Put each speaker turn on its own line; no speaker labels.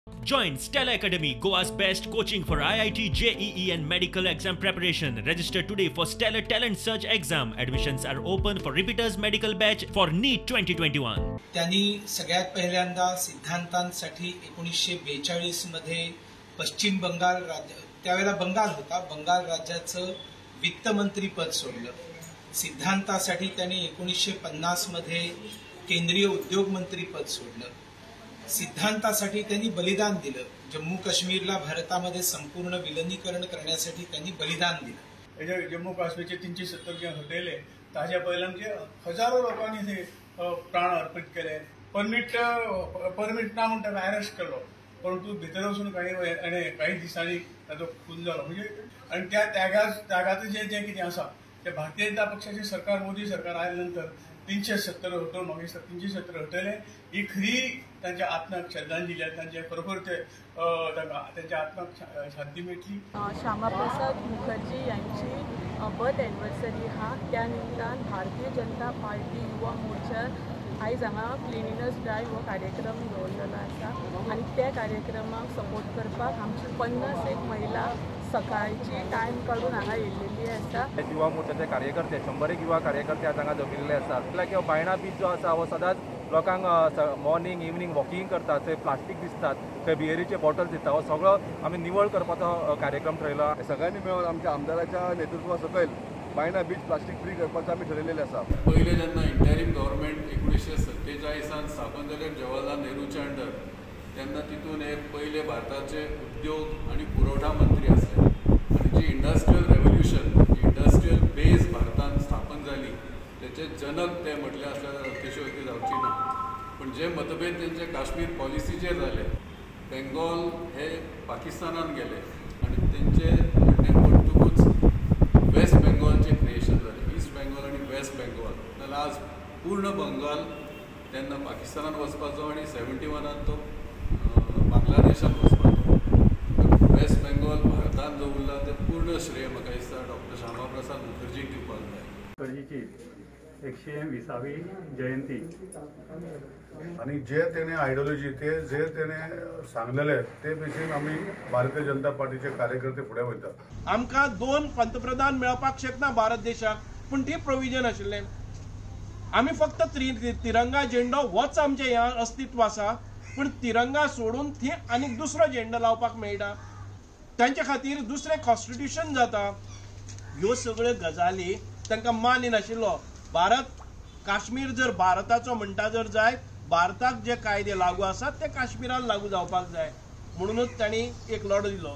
Join Stella Academy, Goa's best coaching for IIT, JEE and medical exam preparation. Register today for Stellar Talent Search exam. Admissions are open for repeaters medical batch for NEET 2021.
त्यांनी सगळ्यात पहिल्यांदा सिद्धांतांसाठी 1942 मध्ये पश्चिम बंगाल राज्य, त्यावेळेला बंगाल होता, बंगाल राज्याचं वित्तमंत्री पद सोडलं. सिद्धांतासाठी त्यांनी 1950 मध्ये केंद्रीय उद्योग मंत्री पद सोडलं. सिद्धांतासाठी त्यांनी बलिदान दिलं. जम्मू काश्मीरला भारतामध्ये संपूर्ण विलीनीकरण करण्यासाठी त्यांनी बलिदान दिलं.
जम्मू काश्मीरचे 370 जे हॉटेले ताज्या पहिल्यांचे हजारो लोकांनी ते प्राण अर्पित केले. परमिट ना म्हणटा अरेस्ट केलो, परंतु भितर वचून काही दिसांनी ताजो खून जालो. म्हणजे आणि त्या त्यागाचं जे कितें आसा ते भारतीय जनता पक्षाचे सरकार, मोदी सरकार आयले नंतर 370 हॉटेल म्हाका दिसता 370 हॉटेले ही खरी त्यांच्या आत्म्याक श्रद्धांजली आहे. त्यांचे खरोखर ते त्यांच्या आत्म्याक शांती मेळटली.
श्यामाप्रसाद मुखर्जी यांची बर्थ एनिवर्सरी हा त्या निमतान भारतीय जनता पार्टी युवा मोर्चार आयज हांगा क्लिनिनस ड्रायव्ह हो कार्यक्रम दवरलेलो आसा आनी त्या कार्यक्रमाक सपोर्ट करपाक आमची 50 महिला सकाळची टायम काढून हांगा येयल्लेली आसा.
युवा मोर्चाचे कार्यकर्ते 100 युवा कार्यकर्ते आज हांगा जमिल्ले आसात. किंवा बायणा बीच जो आसा हो सदांच लोकांक मॉर्निंग इवनिंग वॉकिंग करतात. थंय प्लास्टीक दिसतात, थंय बियरीचे बॉटल्स दिसतात, हो सगळो आमी निवळ करपाचो कार्यक्रम ठरयला.
सगळ्यांनी मेळून आमच्या आमदाराच्या नेतृत्वा सकयल बायणा बीच प्लास्टीक फ्री करपाचें आमी ठरयलेलें आसा.
पयले जेन्ना इंटरिम गव्हर्मेंट 1947 स्थापन जालें जवाहरलाल नेहरूच्या अंडर, तेन्ना तितून एक पयले भारताचे उद्योग आनी पुरवठा मंत्री आसले. आनी जी इंडस्ट्रियल रेव्होल्युशन, इंडस्ट्रियल बेज भारतांत स्थापन जाली, तेचे जनक ते म्हटले आसल्यार अतिशयोक्ती जावची ना. पण जे मतभेद तेंचे काश्मीर पॉलिसीचेर जाले, बेंगॉल हे पाकिस्तानान गेले आनी तेंचे म्हणटकूच वेस्ट बेंगॉलचे क्रिएशन जालें. ईस्ट बेंगॉल आनी वेस्ट बेंगॉल नाल्यार आज पूर्ण बंगाल तेन्ना पाकिस्तानात वचपाचो आनी 71 तो बांगलादेशात वचपाचो. वेस्ट बेंगॉल भारतांत जो उरला ते पूर्ण श्रेय म्हाका दिसता डॉक्टर श्यामाप्रसाद मुखर्जीक दिवपाक जाय.
मुखर्जीची 120वी जयंती
आणि जे तेणे आयडियोलॉजी ते जे तेणे सांगलेले ते भशेन आमी भारतीय जनता पार्टीचे कार्यकर्ते फुडें वयतात.
आमकां 2 पंतप्रधान मेळपाक शकना भारत देशाक, पूण ती प्रोविजन आशिल्लें. आमी फक्त तिरंगा झेंडो होच आमचें ह्या अस्तित्व आसा, पूण तिरंगा सोडून थंय आनीक दुसरो झेंडो लावपाक मेळटा. तांचे खातीर दुसरें कॉन्स्टिट्यूशन जाता. ह्यो सगळ्यो गजाली तांकां मान्य नाशिल्लो. भारत काश्मीर जर भारताचो म्हणटा जर जाय, भारताक जे कायदे लागू आसात ते काश्मीरान लागू जावपाक जाय, म्हणूनच तांणी एक लढो दिलो.